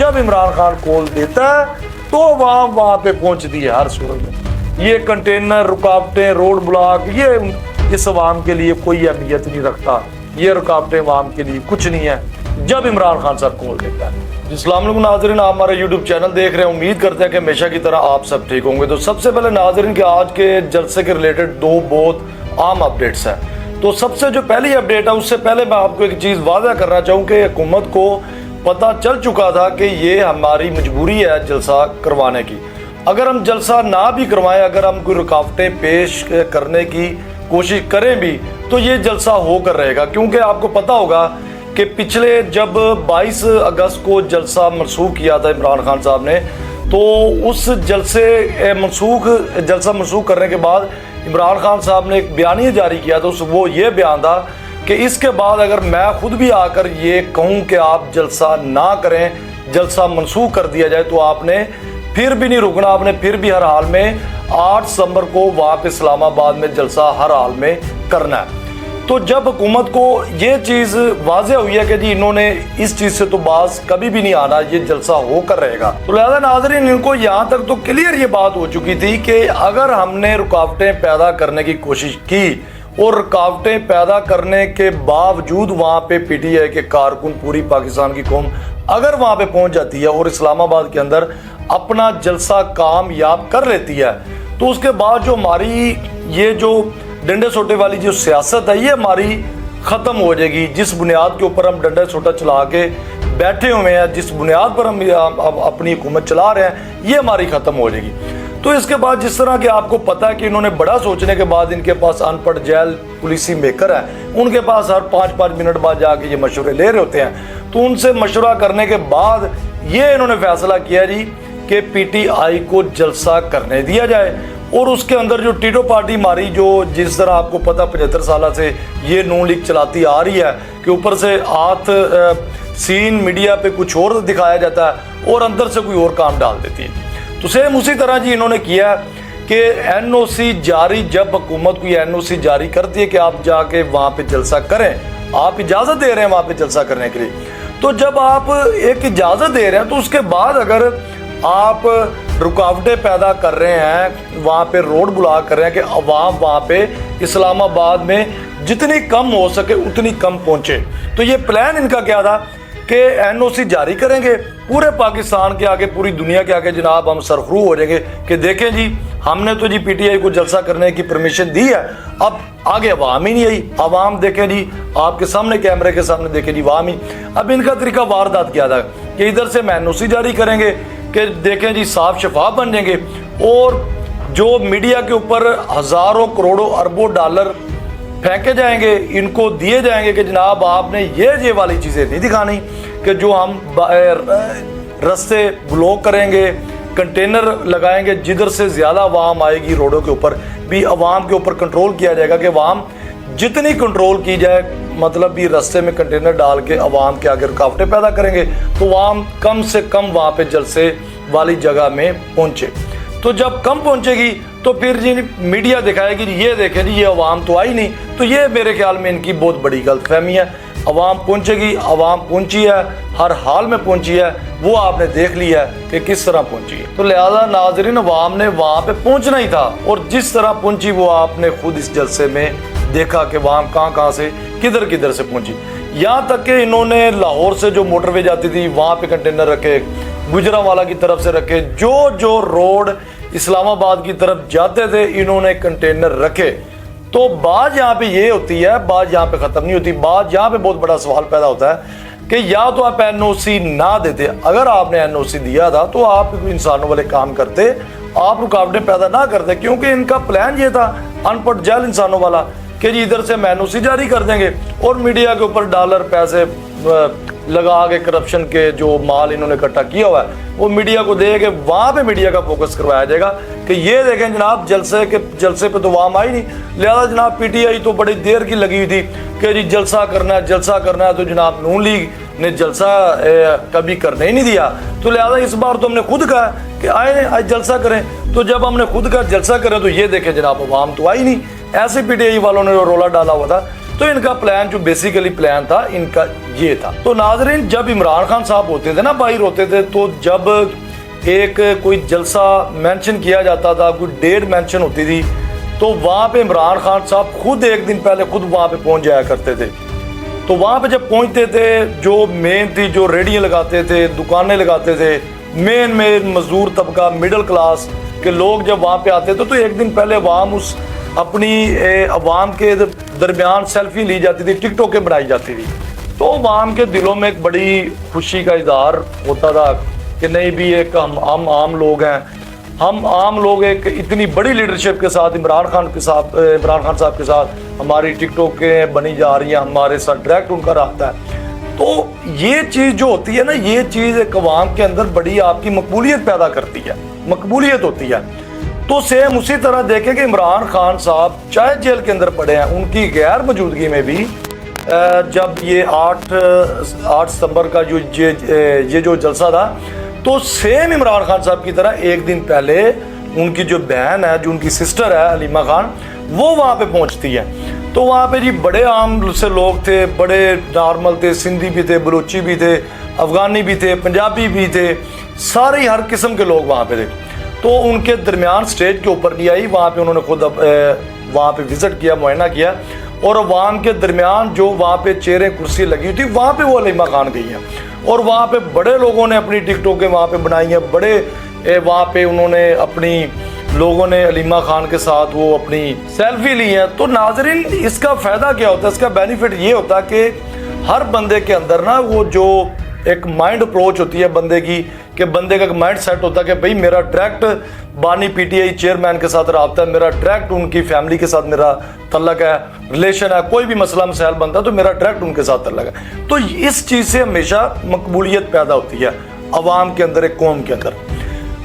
जब इमरान खान कॉल देता है तो वहां पे पहुंचती है हर सूरत में। ये कंटेनर, रुकावटें, रोड ब्लॉक, ये इस अवाम के लिए कोई अहमियत नहीं रखता। ये रुकावटें अवाम के लिए कुछ नहीं है जब इमरान खान साहब कॉल देता है। अस्सलाम वालेकुम नाज़रीन, आप हमारा यूट्यूब चैनल देख रहे हैं। उम्मीद करते हैं कि हमेशा की तरह आप सब ठीक होंगे। तो सबसे पहले नाज़रीन के आज के जलसे के रिलेटेड दो बहुत आम अपडेट्स हैं। तो सबसे जो पहली अपडेट है उससे पहले मैं आपको एक चीज़ वादा करना चाहूँ कि हुकूमत को पता चल चुका था कि ये हमारी मजबूरी है जलसा करवाने की। अगर हम जलसा ना भी करवाएं, अगर हम कोई रुकावटें पेश करने की कोशिश करें भी, तो ये जलसा होकर रहेगा। क्योंकि आपको पता होगा कि पिछले जब 22 अगस्त को जलसा मनसूख किया था इमरान खान साहब ने, तो उस जलसा मनसूख करने के बाद इमरान खान साहब ने एक बयानिया जारी किया था। वो ये बयान था कि इसके बाद अगर मैं खुद भी आकर ये कहूँ कि आप जलसा ना करें, जलसा मनसूख कर दिया जाए, तो आपने फिर भी नहीं रुकना, आपने फिर भी हर हाल में 8 सितंबर को वहाँ पे इस्लामाबाद में जलसा हर हाल में करना है। तो जब हुकूमत को ये चीज़ वाज़ेह हुई है कि जी इन्होंने इस चीज़ से तो बाज कभी भी नहीं आना, ये जलसा होकर रहेगा, तो लिहाजा नाज़रीन इनको यहाँ तक तो क्लियर ये बात हो चुकी थी कि अगर हमने रुकावटें पैदा करने की कोशिश की और रुकावटें पैदा करने के बावजूद वहाँ पे पीटीआई के कारकुन, पूरी पाकिस्तान की कौम अगर वहाँ पे पहुँच जाती है और इस्लामाबाद के अंदर अपना जलसा कामयाब कर लेती है, तो उसके बाद जो हमारी ये जो डंडे सोटे वाली जो सियासत है ये हमारी ख़त्म हो जाएगी। जिस बुनियाद के ऊपर हम डंडा सोटा चला के बैठे हुए हैं, जिस बुनियाद पर हम अपनी हुकूमत चला रहे हैं, ये हमारी ख़त्म हो जाएगी। तो इसके बाद जिस तरह के आपको पता है कि इन्होंने बड़ा सोचने के बाद इनके पास अनपढ़ जेल पुलिसी मेकर है, उनके पास हर 5-5 मिनट बाद जाके ये मशवरे ले रहे होते हैं। तो उनसे मशवरा करने के बाद ये इन्होंने फैसला किया जी कि पीटीआई को जलसा करने दिया जाए। और उसके अंदर जो टीटो पार्टी हमारी, जो जिस तरह आपको पता 75 साल से ये नून लीग चलाती आ रही है कि ऊपर से हाथ सीन मीडिया पे कुछ और दिखाया जाता है और अंदर से कोई और काम डाल देती है। तो सेम उसी तरह जी इन्होंने किया कि एनओसी जारी, जब हुकूमत कोई एनओसी जारी करती है कि आप जाके वहाँ पे जलसा करें, आप इजाज़त दे रहे हैं वहाँ पे जलसा करने के लिए, तो जब आप एक इजाज़त दे रहे हैं तो उसके बाद अगर आप रुकावटें पैदा कर रहे हैं, वहाँ पे रोड ब्लॉक कर रहे हैं कि अवाम वहाँ पे इस्लामाबाद में जितनी कम हो सके उतनी कम पहुँचे, तो ये प्लान इनका क्या था कि एनओसी जारी करेंगे पूरे पाकिस्तान के आगे, पूरी दुनिया के आगे जनाब हम सरखरू हो जाएंगे कि देखें जी हमने तो जी पीटीआई को जलसा करने की परमिशन दी है, अब आगे अवाम ही नहीं आई। अवाम देखें जी आपके सामने, कैमरे के सामने देखें जी अवाम ही। अब इनका तरीका वारदात क्या था कि इधर से एनओसी जारी करेंगे कि देखें जी साफ शफाफ बन जाएंगे, और जो मीडिया के ऊपर हज़ारों करोड़ों अरबों डॉलर फेंके जाएंगे, इनको दिए जाएंगे कि जनाब आपने ये वाली चीज़ें नहीं दिखानी, कि जो हम रास्ते ब्लॉक करेंगे, कंटेनर लगाएंगे, जिधर से ज़्यादा अवाम आएगी रोडों के ऊपर भी अवाम के ऊपर कंट्रोल किया जाएगा कि अवाम जितनी कंट्रोल की जाए, मतलब भी रास्ते में कंटेनर डाल के अवाम के आगे रुकावटें पैदा करेंगे तो अवाम कम से कम वहाँ पे जलसे वाली जगह में पहुँचे। तो जब कम पहुँचेगी तो फिर जी मीडिया दिखाएगी ये देखें जी ये अवाम तो आई नहीं। तो ये मेरे ख्याल में इनकी बहुत बड़ी गलतफहमी है। अवाम पहुँचेगी, अवाम पहुँची है, हर हाल में पहुँची है, वो आपने देख लिया है कि किस तरह पहुँची है। तो लिहाजा नाजरीन अवाम ने वहाँ पे पहुँचना ही था, और जिस तरह पहुँची वो आपने खुद इस जलसे में देखा कि अवाम कहाँ से किधर किधर से पहुँची। यहाँ तक कि इन्होंने लाहौर से जो मोटरवे जाती थी वहाँ पे कंटेनर रखे, गुजरांवाला की तरफ से रखे, जो रोड इस्लामाबाद की तरफ जाते थे इन्होंने कंटेनर रखे। तो बात यहाँ पे ये होती है, बात यहाँ पे ख़त्म नहीं होती। बात यहाँ पे बहुत बड़ा सवाल पैदा होता है कि या तो आप एनओसी ना देते, अगर आपने एनओसी दिया था तो आप इंसानों वाले काम करते, आप रुकावटें पैदा ना करते, क्योंकि इनका प्लान ये था अनपढ़ जेल इंसानों वाला कि जी इधर से एनओसी जारी कर देंगे और मीडिया के ऊपर डॉलर पैसे लगा के करप्शन के जो माल इन्होंने इकट्ठा किया हुआ है वो मीडिया को दे के वहाँ पे मीडिया का फोकस करवाया जाएगा कि ये देखें जनाब जलसे पे तो वाम आई नहीं। लिहाजा जनाब पीटीआई तो बड़ी देर की लगी हुई थी कि जी जलसा करना है, तो जनाब नून लीग ने जलसा कभी करने ही नहीं दिया। तो लिहाजा इस बार तो हमने खुद कहा कि आए आज जलसा करें। तो जब हमने खुद कहा जलसा करें तो ये देखें जनाब अवाम तो आई नहीं। ऐसे पीटीआई वालों ने रोला डाला हुआ था। तो इनका प्लान जो बेसिकली प्लान था इनका ये था। तो नाजरीन, जब इमरान खान साहब होते थे ना, बाहर होते थे, तो जब एक कोई जलसा मेंशन किया जाता था, कोई डेट मेंशन होती थी, तो वहाँ पे इमरान खान साहब खुद एक दिन पहले खुद वहाँ पे पहुँच जाया करते थे। तो वहाँ पे जब पहुँचते थे, जो मेन थी, जो रेडियाँ लगाते थे, दुकानें लगाते थे, मेन मजदूर तबका, मिडिल क्लास के लोग जब वहाँ पे आते थे, तो एक दिन पहले अवाम उस अपनी अवाम के दरमियान सेल्फी ली जाती थी, टिकटॉकें बनाई जाती थी। तो अवाम के दिलों में एक बड़ी खुशी का इजहार होता था कि नहीं भी एक हम आम लोग हैं, हम आम लोग एक इतनी बड़ी लीडरशिप के साथ इमरान खान साहब के साथ हमारी टिकटॉकें बनी जा रही हैं, हमारे साथ डायरेक्ट उनका रब्ता है। तो ये चीज़ जो होती है ना, ये चीज़ एक अवाम के अंदर बड़ी आपकी मकबूलियत पैदा करती है, मकबूलियत होती है। तो सेम उसी तरह देखें कि इमरान खान साहब चाहे जेल के अंदर पड़े हैं, उनकी गैर मौजूदगी में भी जब ये 8 सितंबर का ये जो जलसा था, तो सेम इमरान खान साहब की तरह एक दिन पहले उनकी जो बहन है, जो उनकी सिस्टर है हलीमा खान, वो वहाँ पे पहुँचती है। तो वहाँ पे जी बड़े आम से लोग थे, बड़े नॉर्मल थे, सिंधी भी थे, बलूची भी थे, अफगानी भी थे, पंजाबी भी थे, सारे हर किस्म के लोग वहाँ पे थे। तो उनके दरमियान स्टेज के ऊपर नहीं आई, वहाँ पे उन्होंने खुद वहाँ पे विजिट किया, मुआयना किया, और अवाम के दरमियान जो वहाँ पे चेयरें कुर्सी लगी हुई थी, वहाँ पे वो हलीमा खान गई हैं, और वहाँ पे बड़े लोगों ने अपनी टिकटॉकें वहाँ पे बनाई हैं, बड़े वहाँ पे उन्होंने अपनी लोगों ने हलीमा खान के साथ वो अपनी सेल्फी ली है। तो नाजरीन, इसका फ़ायदा क्या होता है, इसका बेनिफिट ये होता है कि हर बंदे के अंदर ना वो जो एक माइंड अप्रोच होती है बंदे की, कि बंदे का माइंड सेट होता है कि भाई मेरा डायरेक्ट बानी पीटीआई चेयरमैन के साथ रब्ता है, मेरा डायरेक्ट उनकी फैमिली के साथ मेरा तल्लक है, रिलेशन है, कोई भी मसला मसाइल बनता है तो मेरा डायरेक्ट उनके साथ तल्लक है। तो इस चीज़ से हमेशा मकबूलियत पैदा होती है अवाम के अंदर, एक कौम के अंदर।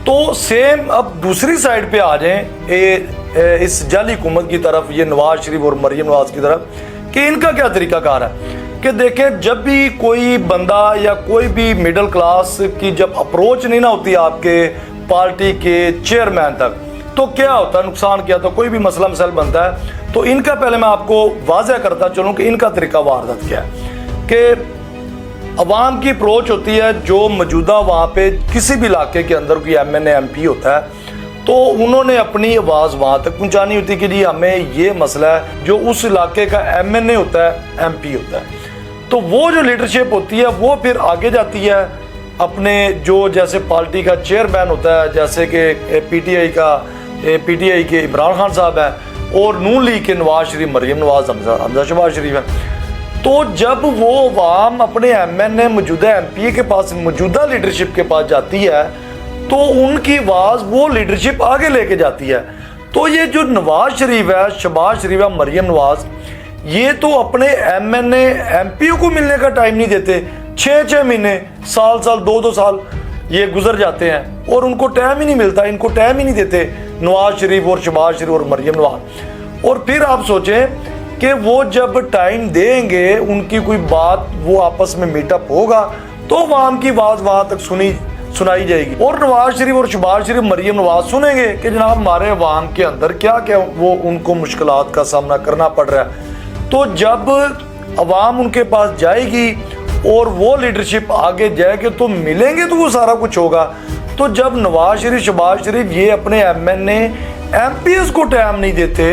तो सेम अब दूसरी साइड पे आ जाएं इस जाली हुकूमत की तरफ, ये नवाज शरीफ और मरियम नवाज की तरफ, कि इनका क्या तरीकाकार है। कि देखें, जब भी कोई बंदा या कोई भी मिडिल क्लास की जब अप्रोच नहीं ना होती आपके पार्टी के चेयरमैन तक, तो क्या होता है, नुकसान क्या होता है, कोई भी मसला मसाइल बनता है। तो इनका पहले मैं आपको वाज़ह करता चलूँ कि इनका तरीका वारदात क्या है। कि अवाम की अप्रोच होती है, जो मौजूदा वहाँ पे किसी भी इलाके के अंदर कोई MNA MP होता है, तो उन्होंने अपनी आवाज़ वहाँ तक पहुँचानी होती है कि जी हमें ये मसला है, जो उस इलाके का MNA होता है, MP होता है। तो वो जो लीडरशिप होती है वो फिर आगे जाती है अपने जो जैसे पार्टी का चेयरमैन होता है, जैसे कि पीटीआई के इमरान खान साहब हैं, और नून लीग के नवाज शरीफ, मरियम नवाज, हमजा शहबाज शरीफ हैं। तो जब वो अवाम अपने MNA मौजूदा MP के पास, मौजूदा लीडरशिप के पास जाती है, तो उनकी आवाज़ वो लीडरशिप आगे लेके जाती है। तो ये जो नवाज शरीफ है, शहबाज शरीफ है, मरियम नवाज, ये तो अपने MNA MP को मिलने का टाइम नहीं देते। 6-6 महीने, साल 2-2 साल ये गुजर जाते हैं और उनको टाइम ही नहीं मिलता, इनको टाइम ही नहीं देते नवाज शरीफ और शहबाज शरीफ और मरियम नवाज। और फिर आप सोचें कि वो जब टाइम देंगे, उनकी कोई बात वो आपस में मीटअप होगा, तो अवाम की आवाज़ वहाँ तक सुनाई जाएगी। और नवाज शरीफ और शहबाज शरीफ, मरियम नवाज सुनेंगे कि जनाब हमारे अवाम के अंदर क्या क्या वो उनको मुश्किलात का सामना करना पड़ रहा है। तो जब अवाम उनके पास जाएगी और वो लीडरशिप आगे जाएगी, तो मिलेंगे तो वो सारा कुछ होगा। तो जब नवाज शरीफ, शहबाज शरीफ ये अपने MNA MPs को टाइम नहीं देते,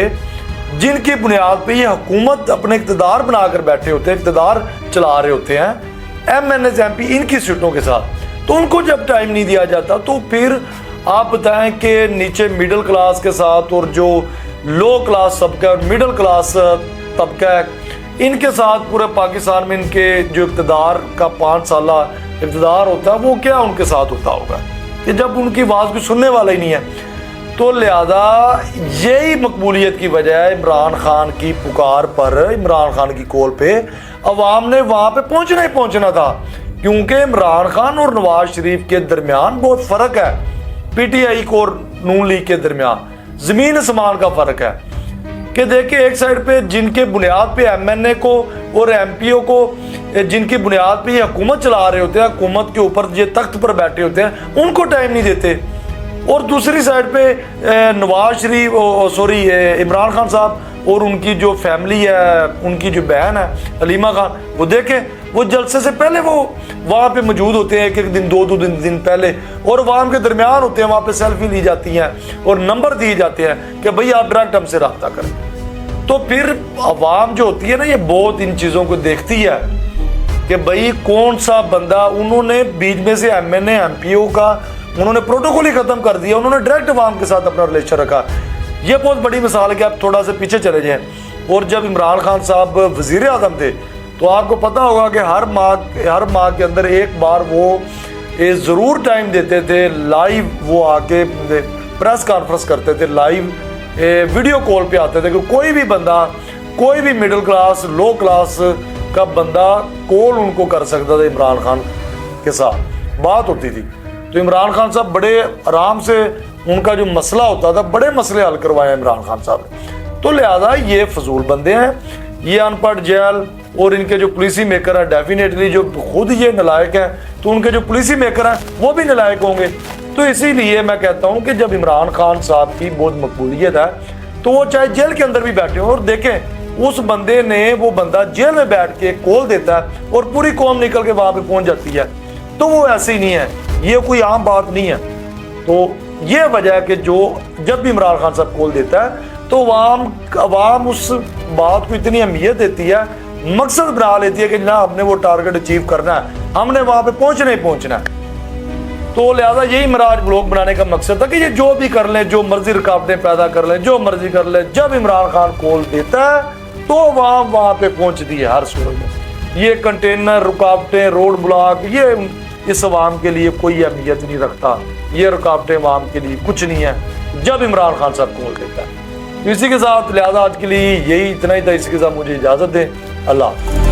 जिनकी बुनियाद पे ये हुकूमत अपने इक़्तिदार बनाकर बैठे होते हैं, इक़्तिदार चला रहे होते हैं MNA MP इनकी सीटों के साथ, तो उनको जब टाइम नहीं दिया जाता, तो फिर आप बताएं कि नीचे मिडिल क्लास के साथ और जो लो क्लास तबका और मिडिल क्लास तबका है, इनके साथ पूरे पाकिस्तान में इनके जो इक़्तिदार का 5 साला इक़्तिदार होता है, वो क्या उनके साथ होता होगा कि जब उनकी आवाज़ को सुनने वाला ही नहीं है। तो लिहाजा यही मकबूलियत की वजह है, इमरान खान की पुकार पर, इमरान खान की कॉल पे अवाम ने वहाँ पे पहुँचना ही पहुँचना था, क्योंकि इमरान खान और नवाज शरीफ के दरमियान बहुत फ़र्क है, PTI को और नून लीग के दरमियान ज़मीन आसमान का फ़र्क है। कि देखिए, एक साइड पे जिनके बुनियाद पे MNA को और MPO को, जिनकी बुनियाद पे ये हुकूमत चला रहे होते हैं, हुकूमत के ऊपर ये तख्त पर बैठे होते हैं, उनको टाइम नहीं देते। और दूसरी साइड पे नवाज शरीफ इमरान खान साहब और उनकी जो फैमिली है, उनकी जो बहन है हलीमा खान, वो देखें वो जलसे से पहले वो वहाँ पे मौजूद होते हैं, एक एक दिन दो दिन पहले, और अवाम के दरमियान होते हैं, वहाँ पे सेल्फी ली जाती हैं और नंबर दिए जाते हैं कि भाई आप डायरेक्ट हमसे रब्ता करें। तो फिर अवाम जो होती है ना, ये बहुत इन चीज़ों को देखती है कि भाई कौन सा बंदा, उन्होंने बीच में से MNA MPO का उन्होंने प्रोटोकॉल ही खत्म कर दिया, उन्होंने डायरेक्ट अवाम के साथ अपना रिलेशन रखा। ये बहुत बड़ी मिसाल है कि आप थोड़ा सा पीछे चले जाएं, और जब इमरान खान साहब वजीर आज़म थे तो आपको पता होगा कि हर माह के अंदर एक बार वो ज़रूर टाइम देते थे, लाइव वो आके प्रेस कॉन्फ्रेंस करते थे, लाइव वीडियो कॉल पे आते थे कि कोई भी बंदा, कोई भी मिडिल क्लास लो क्लास का बंदा कॉल उनको कर सकता था, इमरान खान के साथ बात होती थी। तो इमरान खान साहब बड़े आराम से उनका जो मसला होता था, बड़े मसले हल करवाए इमरान खान साहब ने। तो लिहाजा ये फजूल बंदे हैं, ये अनपढ़ जेल, और इनके जो पॉलिसी मेकर है डेफिनेटली जो खुद ये नलायक हैं, तो उनके जो पॉलिसी मेकर हैं वो भी नलायक होंगे। तो इसीलिए मैं कहता हूँ कि जब इमरान खान साहब की बहुत मकबूलियत है तो वो चाहे जेल के अंदर भी बैठे हो, और देखें उस बंदे ने, वो बंदा जेल में बैठ के कॉल देता है और पूरी कौम निकल के वहाँ पे पहुँच जाती है। तो वो ऐसे ही नहीं है, ये कोई आम बात नहीं है। तो ये वजह है कि जो जब भी इमरान खान साहब कॉल देता है तो अवाम उस बात को इतनी अहमियत देती है, मकसद बना लेती है कि ना हमने वो टारगेट अचीव करना है, हमने वहां पे पहुंचना ही पहुंचना है। तो लिहाजा यही मिराज ब्लॉग बनाने का मकसद था कि ये जो भी कर ले, जो मर्जी रुकावटें पैदा कर ले, जो मर्जी कर ले, जब इमरान खान कॉल देता है तो वहां पे पहुंचती है हर सूरत में। ये कंटेनर, रुकावटें, रोड ब्लॉक, ये इस अवाम के लिए कोई अहमियत नहीं रखता, ये रुकावटें अवाम के लिए कुछ नहीं है जब इमरान खान साहब कॉल देता है। इसी के साथ लिहाजा आज के लिए यही इतना ही था। इसी के साथ मुझे इजाजत दें। अल्लाह।